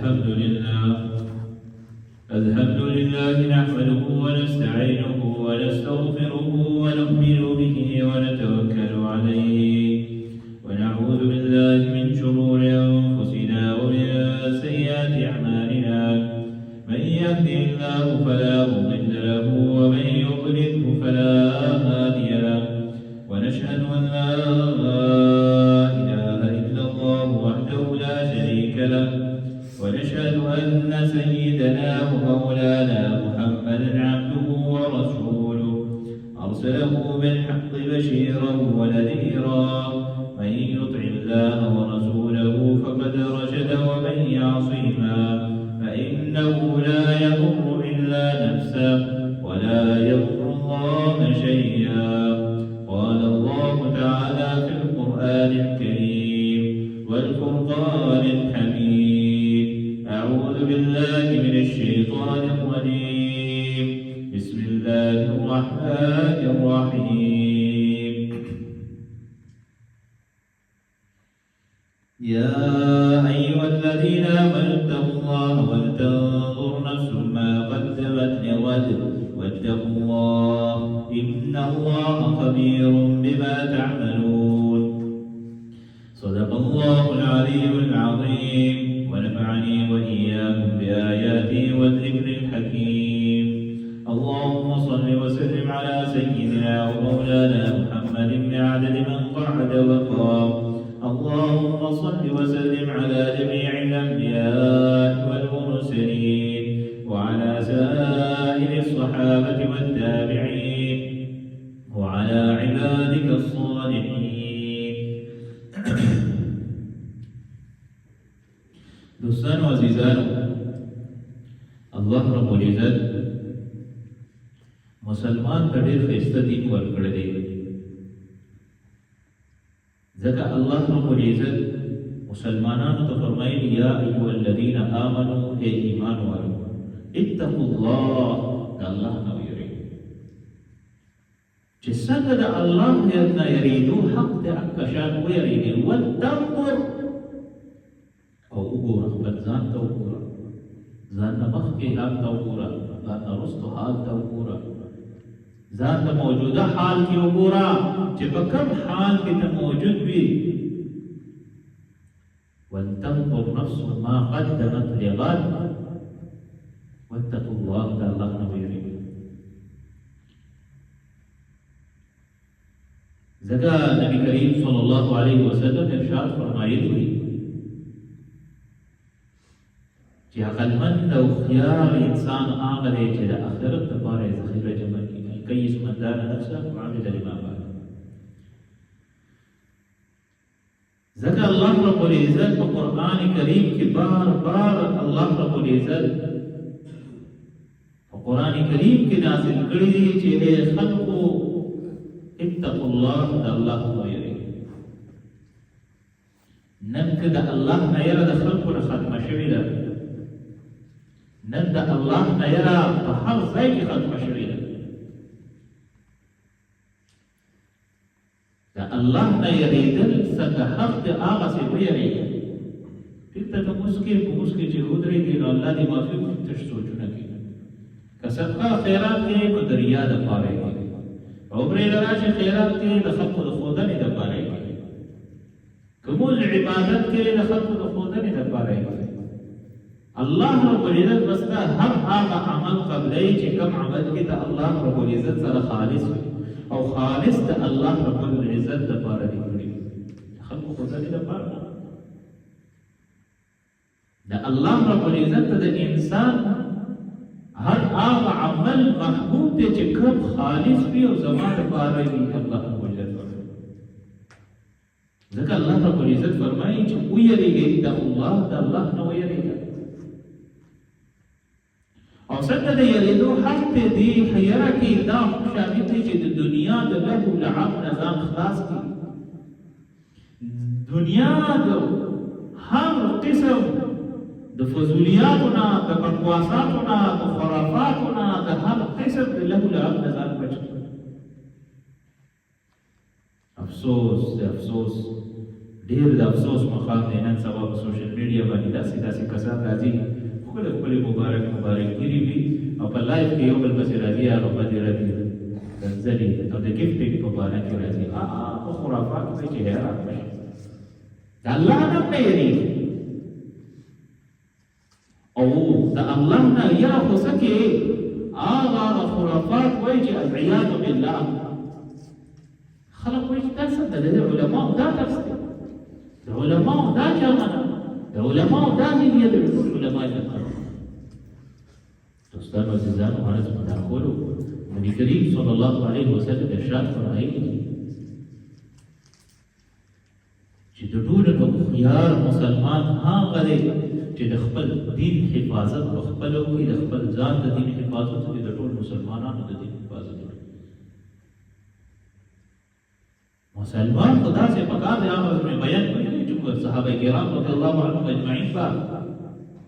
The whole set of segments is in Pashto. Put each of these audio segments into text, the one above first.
الحمد لله نحمده ونستعينه ونستغفره ونؤمن به ونتوكل عليه ونعوذ بالله من شرور أنفسنا ومن سيئات أعمالنا من يهده الله فلا مضل له ومن يضلله فلا هادي له ونشهد أن لا إله إلا الله وحده لا شريك له ونشهد أن سيدنا ومولانا محمدا عبده ورسوله أرسله بالحق بشيرا ونذيرا من يطع الله ورسوله فقد رشد ومن يعصهما فإنه لا يضر إلا نفسه ولا يضر الله شيئا. قال الله تعالى في القرآن الكريم والفرقان الحميد: أعوذ بالله من الشيطان الرجيم. بسم الله الرحمن الرحيم. يا أيها الذين آمنوا اتقوا الله ولتنظر نفس ما قدمت لغد واتقوا الله إن الله خبير بما تعملون. صدق الله العلي العظيم ونفعني وإياكم بآياته والذكر الحكيم. اللهم صل وسلم على سيدنا ومولانا محمد بعدد من قعد وقام. اللهم صل وسلم على جميع الأنبياء والمرسلين وعلى سائر الصحابة والتابعين وعلى عبادك الصالحين. دوستان و عزیزانو، الله رب العزت مسلمان ته ډېر ښایسته دین ورکړی دی. ځکه الله رب العزت مسلمانانو ته فرمایي: یا ایها الذین آمنوا، ای ایمان والو، اتقوا الله، د الله نه ویریږئ. چې څنګه د الله نه یریدو حق دی، هغه شان ویریږئ. وتنظر، او وګوره، خپل ځان ته وګوره، ځان نه مخکې حال ته وګوره، ځان نه وروسته حال ته وګوره، ځان ته موجوده حال کې وګوره چې په کوم حال کې ته موجود وي. ولتنظر نفس ما قدمت لغد واتقوا الله، د الله نه ویریږئ. ځکه نبی کریم صلی الله علیه وسلم ارشاد فرمایلی دی چې عقلمند او هوښیار انسان هغه دی چې د آخرت لپاره یې ذخیره جمع کړي. الکیس من دان نفسه وعمل لما بعد. ځکه الله رب العزت په قرآن کریم کې بار بار الله رب العزت په قرآن کریم کې نازل کړي دي چې ای خلقو اتقوا الله، د الله نه ویریږئ. نن که د الله نه یره د خلقو نه ختمه شوې ده، نن د الله نه یره په هر ځای کې ختمه شوې ده. د الله نه یریدل څنګه حق دی، هغسې ویریږئ. ټیک ته لمونځ کې په لمونځ کې چې ودرېږي نو الله دې معافي وکړي، تش سوچونه کوي. که صدقه خیرات کوې نو د ریا دپاره یې کوي، عمرې له راشي خیرات کوې د خلقو د ښودنې دپاره یې کوي، که مونځ عبادت کوې د خلقو د ښودنې دپاره یې کوي. الله رب العزت بس تا هر هغه عمل قبلوي چې کوم عمل کې ته الله رب العزت سره خالص وي او خالص د الله رب العزت دپاره دي کړي، خلقو ښودنې دپاره نه. د الله رب العزت ته د انسان هر هغه عمل محبوب دی چې کوم خالص وي او زما دپاره وي. الله رب العزت ځکه الله رب العزت فرمایي چې ویریږئ د الله، د الله نه ویریږئ. او څنګه د یریدو حق ته دی یره کې دا شامل دی چې د دنیا د لهو لعب نه ځان خلاص کړي. دنیا د هر قسم د فضولیاتو نه، د بکواساتو نه، د خرافاتو نه، د هر قسم د لهو لعب نه ځان بچ کړي. افسوس د افسوس ډېر د افسوس مقام دی نن سبا په سوشل میډیا باندې داسې کسان راځي ښکلې مبارکګیري وي او په لایف کې یو بل پسې راځي هغه بدې ردي ځلې او د ګفټینګ په باره کې راځي په خرافات کې چې حیران شي د الله نه نه یېرېږي او د الله نه یره خو څه کې هغه خرافات وایي چې العیاذ بالله خلق وایي چې دا څه د علماو دا درس دی د علماو دا چلونه د علماء دا نیت د ټول علماء لپاره دوستانو عزیزانو هغه مداخلو نبی کریم صلی الله علیه وسلم ارشاد فرمایي چې د ټول خيار مسلمان هغه دی چې د خپل دین حفاظت او خپل او د خپل ځان د دین حفاظت او د ټول مسلمانانو د دین حفاظت مسلمان خدا سے پکار دی هغه میں بیان کړی چې صحابه کرام رضی الله عنهم اجمعین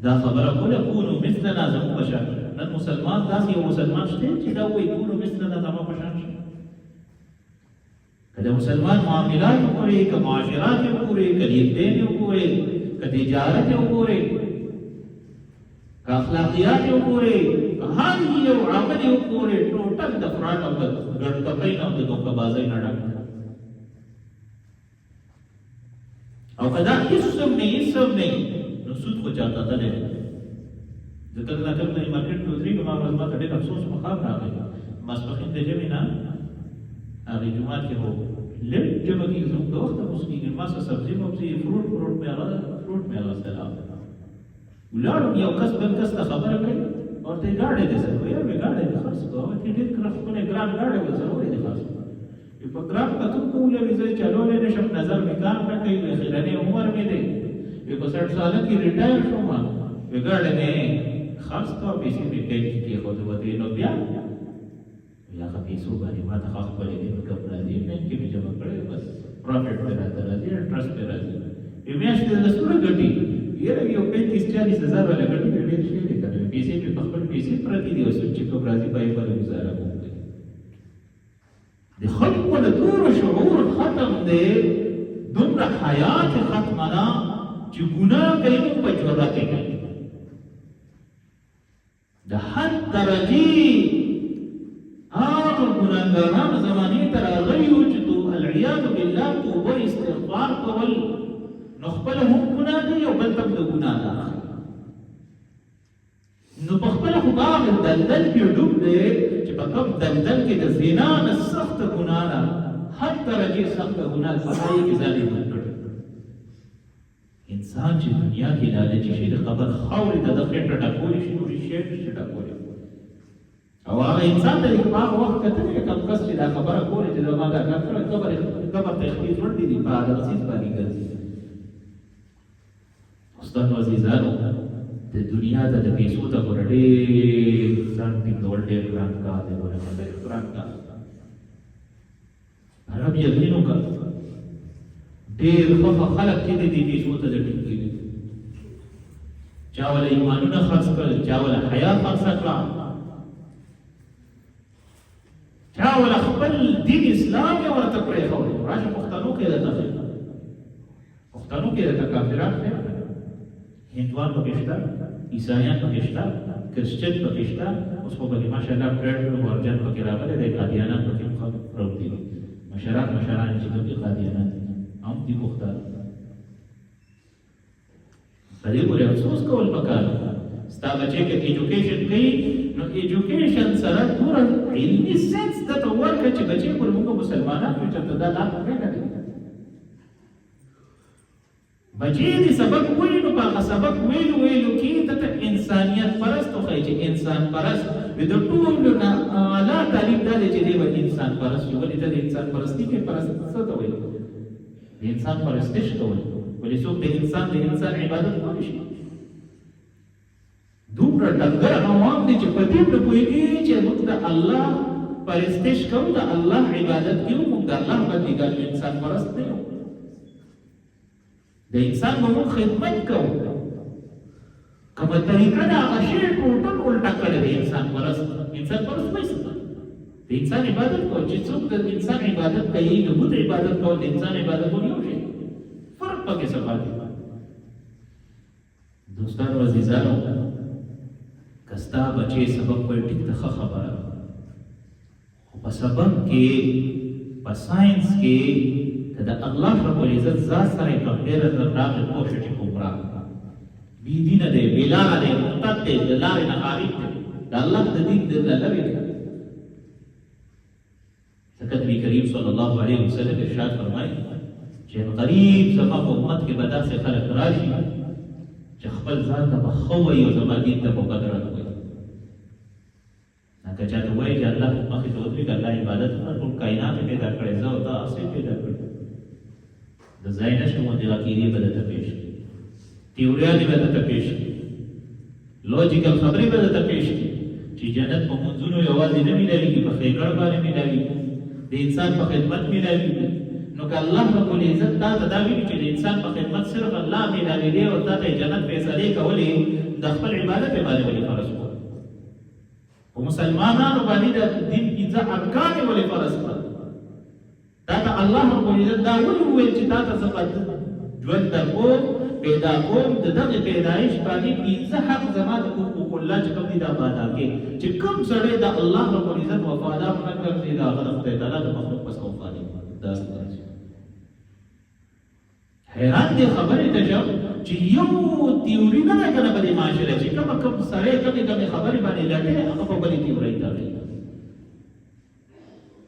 دا خبره کوله کونو مثلنا زمو بشان نن مسلمان داسې یو مسلمان شته چې دا وایي کونو مثلنا زمو بشان شي کله مسلمان معاملات وکړي که معاشرات وکړي که دین وکړي که تجارت وکړي که اخلاقیات وکړي هر یو عمل وکړي ټوټل د فراډ او د ګډکپۍ او د دوکهبازۍ نه ډک او کدا هیڅ نه نو سود خو چاته ده نه ځکه دا کله نه مارکیټ کې ودرېږم ما ورځ ما ډېر افسوس مخاب راغی ماسپښین د جمعې نه هغې جومات کې وو لږ جمعه کې زموږ د وخته اوسېږي ما څه سبزي مبزي فروټ مې اخیستل ولاړم یو کس بل کس ته خبره کوي ورته یې ګاډی دی سر ویل مې ګاډی دی خرڅ کوه چې ډېر کله ښکلی ګران ګاډی به سر ولې دی خرڅ په ګران کتو کوله وي زه چلولی نه شم نظر مې کار نه کوي خیرنې عمر مې دی په 60 ساله کې ریټایر شوم وی ګاډی مې خرڅ کوه پیسې مې بینک کې کېښودې نو بیا هغه پیسو باندې ما ته خپلې دې کم راځي بینک کې مې جمع کړی بس پروفیټ مې راته راځي انټرسټ مې راځي میاشتې د لسونه ګټي یاره یو 35-40 هزار والا ګټي مې ډېر شی دی کنه پیسې مې په خپل پیسې پرتې دي اوس چې کوم راځي پای په گزاره کوم د خلکو د دور شعور ختم دی دومره حیات ختمه ده چې ګناه کوي په جرأت کوي د هر درجې هغه ګناهګاران زمانې ته راغلي وو چې العیاذ بالله توبه استغفار کول نو خپل هم ګناه کوي او بل ته د ګناه ده نو په خپل خو هغه دلدل کې ډوب دی چې په کوم دلدل کې د زنا نه سخت ګناه ده هر درجې سخت ګناه پای کې ځانې کړ انسان چې دنیا کې لالچ شي د قبر خاورې ته د خېټه ټکولی شي نو شي ټکولی او هغه انسان ته په هغه وخت کتلې کوم کس چې دا خبره کوله چې زما دا کار کړی قبر ته خپل ورته دي په هغه څه باندې ګرځي استاد عزیزانو د دنیا ته د پیسو ته ورډې ځان ټینګول ډېر ګران کار دی ډېر ګران کار عرب یقین وکړ ډېر خلک چې د دې پیسو ته د ټینګېږي چا ولا ایمانونه خرڅ کړل چا ولا حیا خرڅ کړه چا ولا خپل دین اسلام یې ورته پرېښود راشه پښتنو کې درته کافران دی هندوان پکې شته عیسایان پکې شته کرسچن پکې شته اوس خو پکې ماشاءالله پرېډ ورجن پکې راغلی دی قادیانان پکې راوتي دي مشران چې پکې قادیانان هم دي پښتانه په دې پورې افسوس کول پکار ستا بچی کې ایجوکیشن کوي نو ایجوکیشن سره پوره علمي سنس ته ورکړه چې بچی پر موږ مسلمانان چې ته دا لا نه کوي بچی دې سبق وایي نو هغه سبق ویلو کې ته انسانیت پرست خو چې انسان پرست د ټولو نه اعلی تعلیم دی چې دی انسان پرست یو ولې ته انسان پرستی کې پرست څه ته وایي انسان پرستش کوي ولې څوک د انسان عبادت کوي شي دومره ډنګر عوام دي چې په دې نه پوهېږي چې موږ د الله پرستش کوو د الله عبادت کوو موږ د الله بندګان انسان پرست نه یو د انسان به موږ خدمت کوو کومه طریقه ده هغه شی ټوټل الټا کړی دی انسان پرست وایي د انسان عبادت کوو چې څوک د انسان عبادت کوي د بت عبادت کوو د انسان عبادت کوو یو شی فرق کې سبا دي دوستانو عزیزانو کستا بچي سبق په ټیک ته خبره خو په سبق کې په ساينس کې دا الله رب العزت ذات سره په ډېر راغلي کوشش کومرا بي دین دې بلا دې مقتد دې دلاره نه خارج دې دا الله د دین دې لری ذکر نبی کریم صلی الله علیه وسلم ارشاد فرمایي چې قریب زما امت کې به داسې خلک راشي چې خپل ځان ته بخوي او زما دین ته مقدره کوي که چاته وایي چې الله مخې ته ودرېږه الله عبادت وکړه ټول کائنات یې پیدا کړی زه او تا هسې پیدا کړي د ځای نشته غوندې عقیدې به درته پېښ کړي تیوریانې به درته پېښ کړي لوجیکل خبرې به درته پېښ کړي چې جنت په منځونو یوازې نه مېلاوېږي په ښېګړه باندې مېلاوېږي د انسان په خدمت مېلاوېږي نو که الله رب العزت تا ته دا ویلي چې د انسان په خدمت صرف الله مېلاوېدی او تا ته یې جنت فیصلې کولې د خپل عبادت یې باندې ولې فرض کړو په مسلمانانو باندې د دین پنځه ارکان یې ولې فرض کړل دا ته الله رب العزت دا ولې وویل چې تا ته زه ژوند درکوم پیدا کوم د دغه پیدایش باندې پنځه حق زما د حقوق الله چې کوم دي دا به ادا کړي چې کوم سړی د الله رب العزت وفادار نه ګرځي د هغه د خدای تعالی د مخلوق پس وفادار دا حیران دي خبرې ته چې یو تیوري نه ده کنه په دې معاشره چې کوم سړی کومې خبرې باندې لټې هغه په بلې تیورۍ تړي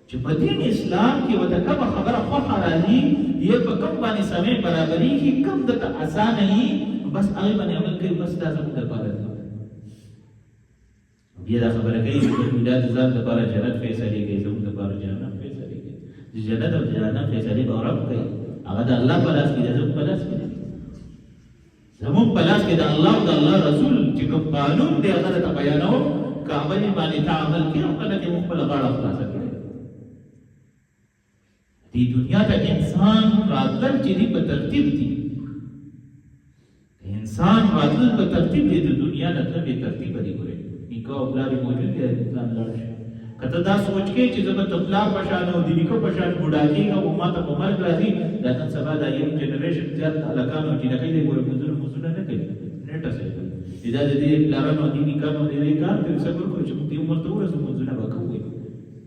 چې په دین اسلام کې وته کومه خبره خوښه راځي یې په کوم باندې سمې برابرېږي کوم دته اسانه وي بس هغې باندې عمل کوي بس دا زموږ دپاره ده بیا دا خبره کوي چې دا د ځان دپاره جنت فیصلې کوي زموږ دپاره جهنم فیصلې کوي چې جنت او جهنم فیصلې به رب کوي هغه د الله په لاس کې دی زموږ په لاس کې دی زموږ په لاس کې د الله او د الله رسول چې کوم قانون دی هغه درته بیانوم که عمل باندې ته عمل کړې او کله کې موږ خپله غاړه خلاصه کړې دې دنیا ته انسان راتلل چې دي په ترتیب دي انسان راتلل په ترتیب دي د دنیا نه تر بې ترتیبه دي ګورې نیکه او پلار یې موجود دی انسان لاړ شي که ته دا سوچ کې چې زه به د پلار په شان او د نیکه په شان بوډا کېږم او ما ته په مرګ راځي دا نن سبا دا یم جنریشن زیات هلکان او جینکۍ دی ګورې مزونه نه کوي نیټه صحیح کوي دا د دې پلارانو او دې نیکانو د دې کار ته صبر کوي چې موږ دې عمر ته ورسو مزونه به کوو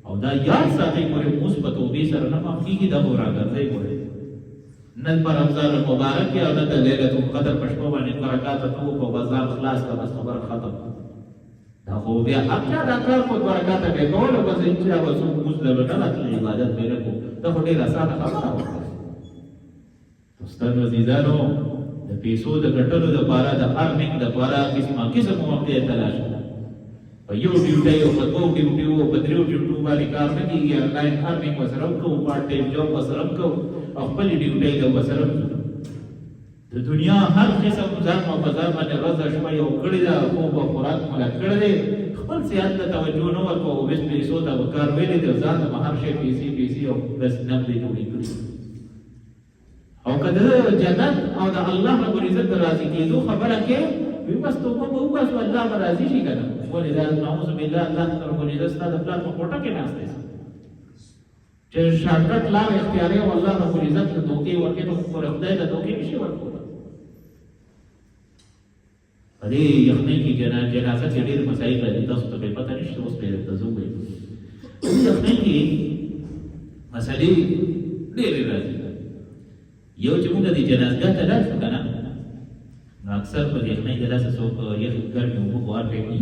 او دا یاد ساتئ ګورې اوس په توبې سره نه معاف کېږي دا به راګرځئ ګورې نه په رمضان المبارک کې او نه د لیلة القدر په شپه باندې برکات ته وکړو بازار خلاص کړه بس خبره ختم دا خو بیا اچھا دا کار په برکات به کول او بس چې هغه څوک موږ له نه عبادت به نه کوو دا خو ډېره اسانه خبره وه دوستانو عزیزانو د پیسو د ګټلو دپاره د ارننګ دپاره قسمه قسم موقع تلاش په یو ډیوټۍ او په دوو ډیوټیو او په دریو ډیوټو باندې کار نه کېږي آنلاین ارننګ ورسره هم کوو پارټ ټایم جاب ورسره هم کوو او خپلې ډیوټۍ له ورسره هم د دنیا هر قسم ځان او په ځان باندې ورځ شپه یو کړې ده خوب او خوراک ملا کړی دی خپل صحت ته توجه نه ورکوو او بس پیسو ته به کار ویلې دی ځان ته به هر شی پیسې او بس نقدې جوړې کړي او که د جنت او د الله رب العزت د راضي کېدو خبره کې وي بس توبه به وباسو الله به راضي شي که نه ولې دا نعوذ بالله الله رب العزت ستا د پلار په کوټه کې ناست دی چې شارټکټ لار اختیاري او الله رب العزت ته دوکې ورکړي نو خدای ته دوکې نشي ورکولی په دې یخنۍ کې جنازه کې ډېر مسایل راځي تاسو ته پرې پته نشته اوس پرې درته زه ووایم په دې یخنۍ کې مسلې ډېرې راځي یو چې موږ دې جنازګاه ته لاړ شو که نه نو اکثر په دې یخنۍ د لاسه څوک یخې ګرمې اوبه غوار کوي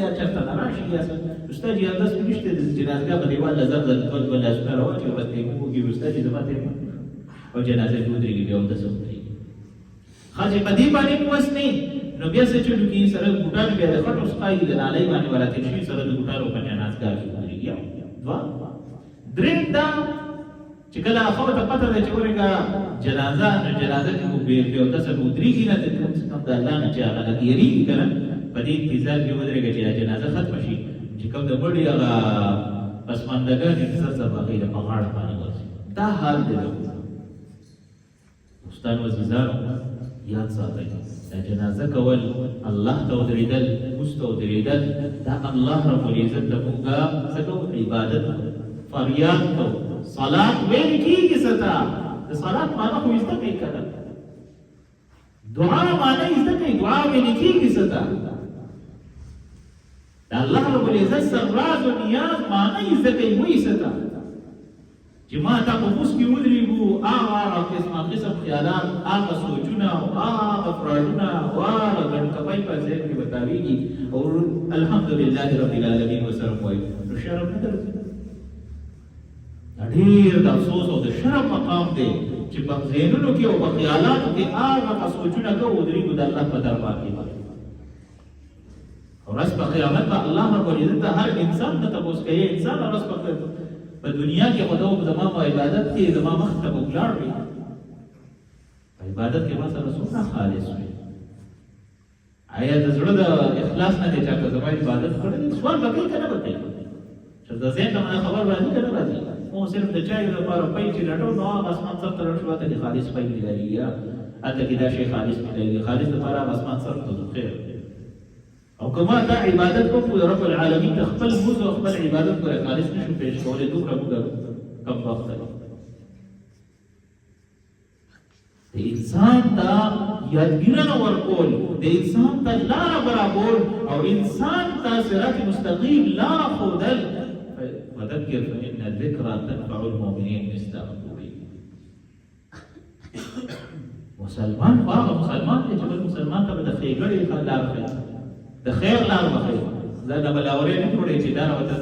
یا چېرته نه راشي یا څه استاد یې انداز کې نشته د جنازګاه په دیوال له زر زر دوه لاسونه راواچوي بس تیمم وکړي استاد یې زما تیمم او جنازه کې ودرېږي بیا همداسې ودرېږي ښه چې په دې باندې موس نه نو بیا څه چلو کې سره ګوټانو بیا د خټو سپایي د نالۍ باندې وراتېر شوي سره د ګوټانو په جنازګاه کې ودرېږي یو دوه درېم دا چې کله خو ته پته ده چې ورېږه جنازه نو جنازه کې خو بې اودسه به ودرېږي نه کم سے کم د الله نه چې هغه لږ یېرېږي که نه په دې انتظار کې ودرېږه چې دا جنازه ختمه شي چې کوم د مړي هغه پسماندګانې سر سر به هغوی له په غاړه باندې ورځي دا حال دی دوستانو عزیزانو یاد ساتئ دا جنازه کول الله ته ودرېدل اوس ته ودرېدل دا الله رب العزت ته مونږه څه کوو عبادت فریاد کوو صلات ویل کېږي څه ته د صلات معنا خو زده کوئ که نه دعا معنی ځکه دعا ویل کېږي څه ته د الله رب العزت سره راز او نیاز معنی ځکه وایي څه ته چې ما ته په اوس کې ودرېږو هغه قسم خیالات هغه سوچونه او هغه فرایډونه او هغه ګڼکپۍ په ذهن کې به تاویږي او الحمدلله رب العالمین ورسره وایي نو شرم نه درځي ډېر د افسوس او د شرم مقام دی چې په ذهنونو کې او په خیالاتو کې هغه سوچونه کوو ودرېږو د الله په دربار کې ورځ په قیامت به الله رب العزت هر انسان ته تپوس کوي انسان ورځ په دنیا کې خو ته زما په عبادت کې زما مخ ته به ولاړ وي په عبادت کې ما سره څومره خالص وي آیا د زړه د اخلاص نه دی چا که زما عبادت کړی سوال به کوي که نه به کوي چې د ذهن ته ماته خبر راځي که نه راځي مو صرف د چای لپاره پی چې لټو نو هغه اسمان سر ته رڼ شو هلته کې خالص پی میلایي یا هلته کې دا شی خالص میلایي خالص لپاره هغه اسمان سر ته ځو خیر او کما دا عبادت کوم رب العالمین خپل موږ خپل عبادت کوي خالص نشو پیش کولای دومره موږ کم وخت دی د انسان ته یادګیرنه ورکول د انسان ته لاره برابر او انسان ته صراط مستقیم لاره ښودل وذکر فإن الذکرى تنفع المؤمنین استغفروا مسلمان هغه مسلمان دی چې بل مسلمان ته به د ښېګړې لاره ښیي د خیر لار بخیر دا د بلاورې نه جوړې چې دا راوته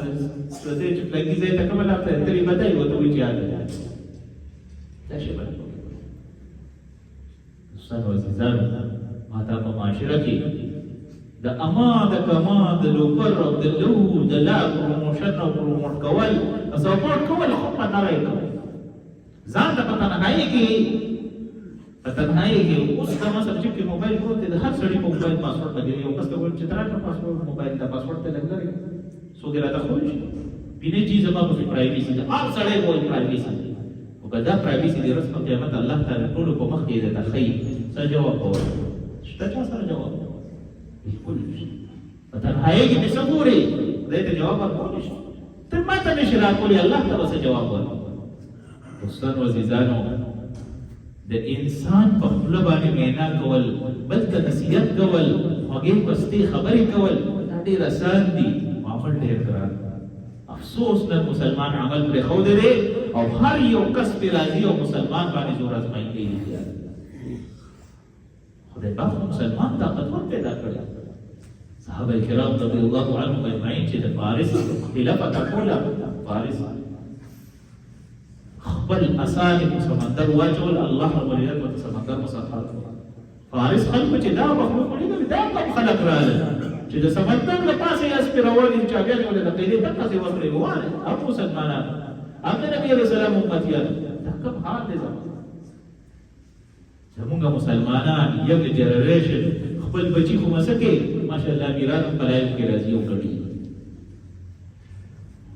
څه چې لګي ځای ته کومه لار ته ترې بدای وته وی چې یاد دا شی باندې استاد عزیزان ماته په معاشره کې د اما د کما د لوکر او د لو د لا پروموشن او پروموټ کول سپورټ کول خو په نه راځي ځان ته پته نه هایي په تنهایی کې اوس دا مثلا چې موبایل پروت دی د هر سړي په موبایل پاسورډ لګوي یو کس ته وایي چې تراکه پاسورډ موبایل دا پاسورډ ته لګوي څوک راته خوښ بینه چیز ما په پرایویسي ده هر سړی وایي پرایویسي او دا پرایویسي د ورځې په قیامت الله تعالی ټول په مخ کې ده تخی څه جواب ورکړي شته چا سره جواب بالکل په تنهایی کې څه ګوري دې ته جواب ورکړي ته ماته نشي راکولي الله تعالی څه جواب ورکړي دوستان عزیزانو د انسان په خپل باندې مینا کول بل ته نصیحت کول هغه پستی خبرې کول دا ډیر آسان دي عمل ډیر ګران افسوس د مسلمان عمل پر خو دی او هر یو کس په راضي او مسلمان باندې زور ازمایي کوي خدای په مسلمان طاقتور پیدا کړی صحابه کرام رضی الله عنهم اجمعین چې د فارس خلافت کوله فارس خپل اسانه په سمندر واچول الله رب العزت په سمندر مسافر فارس خلک چې دا مخلوق نه دا کوم خلق رااله چې د سمندر له پاسه یې اسپیرول چې بیا له قیدې تک څه وکړي وانه ابو سلمان هغه نبی رسول الله امتیان دا کوم حال دی زمونږ مسلمانان یو جنریشن خپل بچی خو مسکه ماشاءالله میراث پلایو کې راځي او کړي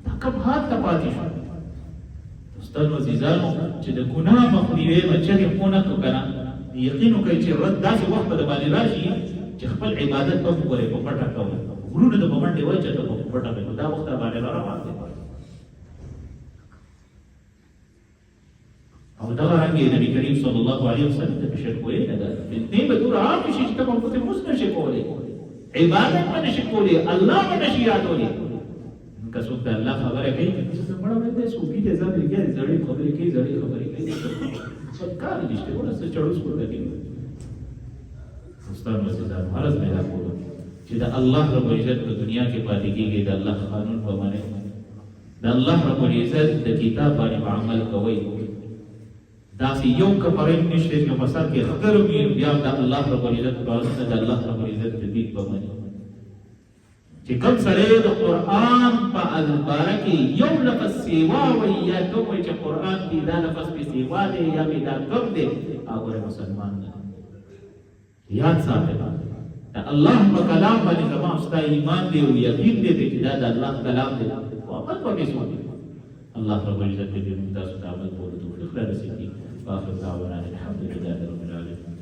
دا کوم حال ته پاتې شو استاد عزیزانو چې د ګناه مخنیوي بچی خونه کو کنه یقین کوي چې رد داسې وخت به باندې راشي چې خپل عبادت په پوره په پټه کوي ورونه د باندې وای چې په پټه کوي دا وخت باندې روان دي او دا رنګ نبی کریم صلی الله علیه وسلم د بشر کوی نه ده دې به دور عام شي چې کوم څه مسنه شي کولی عبادت باندې شي کولی الله باندې شي یادولې که څوک د الله خبره کوي چې بڑا باندې سوګي دې ځان لري زړې خبرې کوي زړې خبرې کوي څنګه نشته ورسره چړوس کوي استاد عزیزان عرض مې راکوم چې د الله رب العزت په دنیا کې پاتې کېږي د الله قانون په باندې د الله رب العزت د کتاب باندې عمل کوي دا سی یو کفرین نشته چې مسار کې خطر وي بیا د الله رب العزت په واسطه د الله رب العزت د دې په باندې چې کوم سره د قران په الباره کې یو لفظ سیوا وي یا کوم چې قران کې دا لفظ په سیوا دی یا به دا کوم دی هغه مسلمان نه یاد ساتئ دا الله په کلام باندې زما استا ایمان دی او یقین دی چې دا د الله کلام دی او عمل په کې الله رب العزت دې موږ تاسو ته عمل کولو توفیق راکړي واخر دعوانا الحمد لله رب العالمين